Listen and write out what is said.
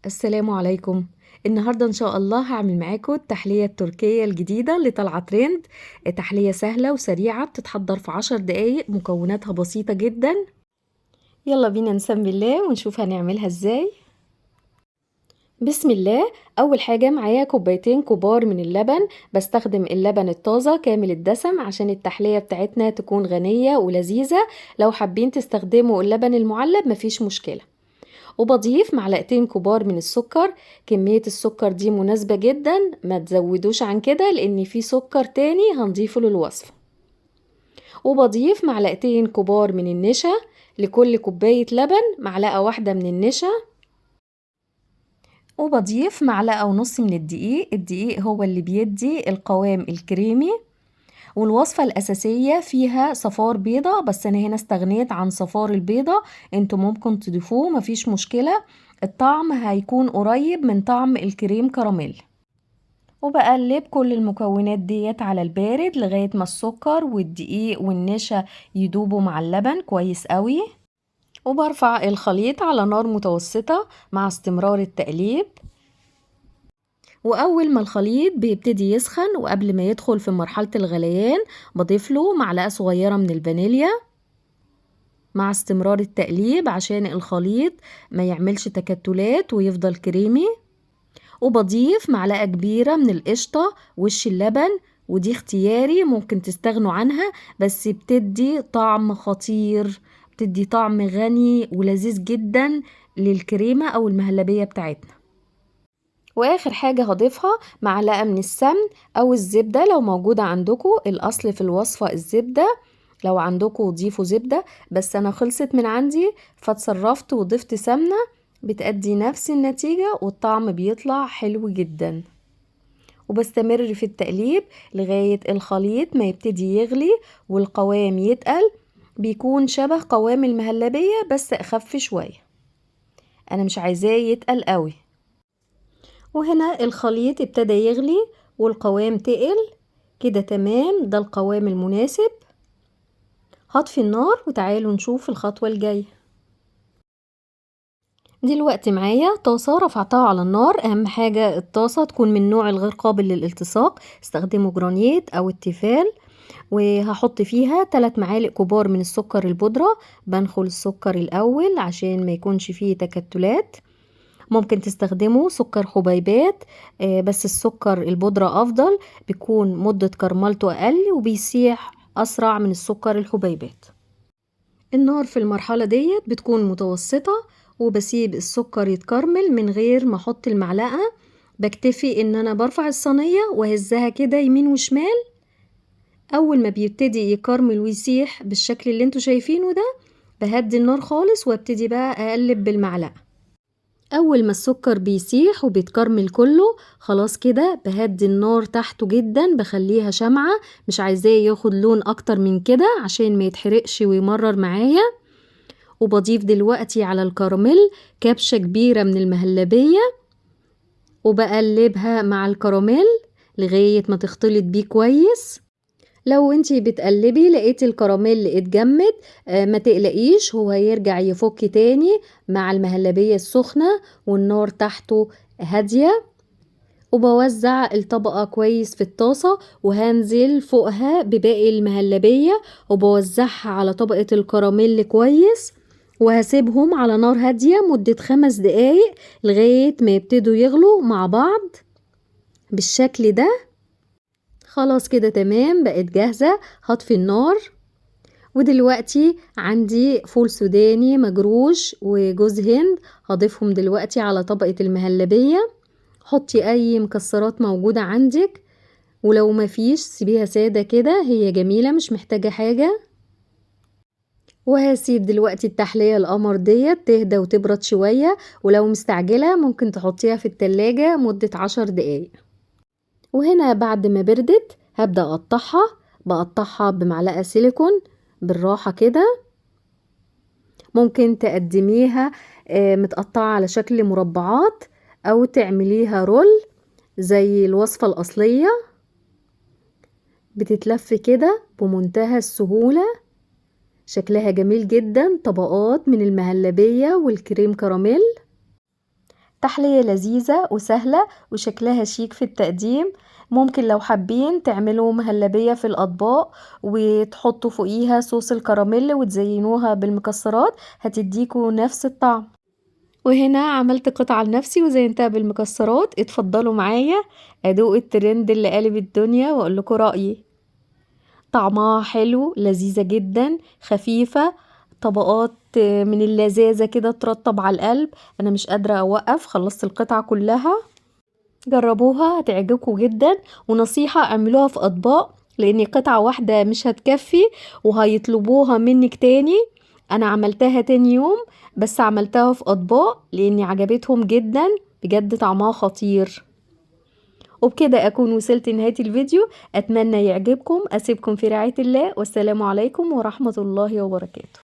السلام عليكم. النهاردة إن شاء الله هعمل معاكم التحلية التركية الجديدة اللي طالعة ترند. تحلية سهلة وسريعة بتتحضر في 10 دقايق، مكوناتها بسيطة جدا. يلا بينا نسمي الله ونشوف هنعملها ازاي. بسم الله. أول حاجة معايا كوبايتين كبار من اللبن، بستخدم اللبن الطازة كامل الدسم عشان التحلية بتاعتنا تكون غنية ولذيذة. لو حابين تستخدموا اللبن المعلب مفيش مشكلة. وبضيف معلقتين كبار من السكر. كمية السكر دي مناسبة جدا، ما تزودوش عن كده لان في سكر تاني هنضيفه للوصفة. وبضيف معلقتين كبار من النشا. لكل كوباية لبن معلقة واحدة من النشا. وبضيف معلقة ونص من الدقيق. الدقيق هو اللي بيدي القوام الكريمي. والوصفة الأساسية فيها صفار بيضة، بس أنا هنا استغنيت عن صفار البيضة. انتوا ممكن تضيفوه مفيش مشكلة، الطعم هيكون قريب من طعم الكريم كراميل. وبقلب كل المكونات ديت على البارد لغاية ما السكر والدقيق والنشا يدوبوا مع اللبن كويس قوي. وبرفع الخليط على نار متوسطة مع استمرار التقليب. وأول ما الخليط بيبتدي يسخن وقبل ما يدخل في مرحلة الغليان بضيف له معلقة صغيرة من الفانيليا مع استمرار التقليب عشان الخليط ما يعملش تكتلات ويفضل كريمي. وبضيف معلقة كبيرة من القشطة وش اللبن، ودي اختياري ممكن تستغنوا عنها، بس بتدي طعم خطير، بتدي طعم غني ولذيذ جدا للكريمة أو المهلبية بتاعتنا. واخر حاجة هضيفها معلقة من السمن او الزبدة لو موجودة عندكم، الاصل في الوصفة الزبدة، لو عندكم ضيفوا زبدة، بس انا خلصت من عندي فاتصرفت وضفت سمنة، بتأدي نفس النتيجة والطعم بيطلع حلو جدا. وبستمر في التقليب لغاية الخليط ما يبتدي يغلي والقوام يتقل، بيكون شبه قوام المهلبية بس اخف شوية، انا مش عايزاه يتقل قوي. وهنا الخليط ابتدى يغلي والقوام تقل كده تمام، ده القوام المناسب. هطفي النار وتعالوا نشوف الخطوة الجاية. دلوقتي معايا طاسة رفعتها على النار، اهم حاجة الطاسة تكون من نوع الغير قابل للالتصاق، استخدموا جرانيت او التيفال. وهحط فيها 3 معالق كبار من السكر البودرة، بنخل السكر الاول عشان ما يكونش فيه تكتلات. ممكن تستخدموا سكر حبيبات، بس السكر البودرة أفضل، بيكون مدة كرملته أقل وبيسيح أسرع من السكر الحبيبات. النار في المرحلة ديت بتكون متوسطة، وبسيب السكر يتكرمل من غير ما أحط المعلقة، بكتفي إن أنا برفع الصينية وهزها كده يمين وشمال. أول ما بيبتدي يكرمل ويسيح بالشكل اللي انتوا شايفينه ده، بهدي النار خالص وابتدي بقى أقلب بالمعلقة. اول ما السكر بيسيح وبيتكرمل كله خلاص كده بهدي النار تحته جدا، بخليها شمعة، مش عايزاه ياخد لون اكتر من كده عشان ما يتحرقش ويمرر معايا. وبضيف دلوقتي على الكراميل كبشة كبيرة من المهلبية، وبقلبها مع الكراميل لغاية ما تختلط بيه كويس. لو انتي بتقلبي لقيتي الكراميل اتجمد، ما تقلقيش، هو هيرجع يفك تاني مع المهلبية السخنة والنار تحته هادية. وبوزع الطبقة كويس في الطاسة وهنزل فوقها بباقي المهلبية وبوزعها على طبقة الكراميل كويس، وهسيبهم على نار هادية مدة 5 دقايق لغاية ما يبتدوا يغلوا مع بعض بالشكل ده. خلاص كده تمام، بقت جاهزة، هطفي النار. ودلوقتي عندي فول سوداني مجروش وجوز هند، هضيفهم دلوقتي على طبقة المهلبية. حطي اي مكسرات موجودة عندك، ولو مفيش سيبيها سادة كده، هي جميلة مش محتاجة حاجة. وهسيب دلوقتي التحلية القمر ديت تهدى وتبرد شوية، ولو مستعجلة ممكن تحطيها في التلاجة مدة 10 دقايق. وهنا بعد ما بردت هبدأ بقطعها بمعلقة سيليكون بالراحة كده. ممكن تقدميها متقطعة على شكل مربعات او تعمليها رول زي الوصفة الأصلية، بتتلف كده بمنتهى السهولة، شكلها جميل جدا، طبقات من المهلبية والكريم كراميل. تحلية لذيذة وسهلة وشكلها شيك في التقديم. ممكن لو حابين تعملوا مهلبية في الأطباق وتحطوا فوقيها صوص الكراميل وتزينوها بالمكسرات، هتديكوا نفس الطعم. وهنا عملت قطعة لنفسي وزينتها بالمكسرات. اتفضلوا معايا ادوق الترند اللي قالب الدنيا واقول لكم رأيي. طعمها حلو، لذيذة جدا، خفيفة، طبقات من اللذاذة كده ترطب على القلب. انا مش قادرة اوقف، خلصت القطعة كلها. جربوها هتعجبكم جدا، ونصيحة اعملوها في اطباق لان قطعة واحدة مش هتكفي وهيطلبوها منك تاني. انا عملتها تاني يوم بس عملتها في اطباق لاني عجبتهم جدا، بجد طعمها خطير. وبكده اكون وصلت نهاية الفيديو، اتمنى يعجبكم. اسيبكم في رعاية الله، والسلام عليكم ورحمة الله وبركاته.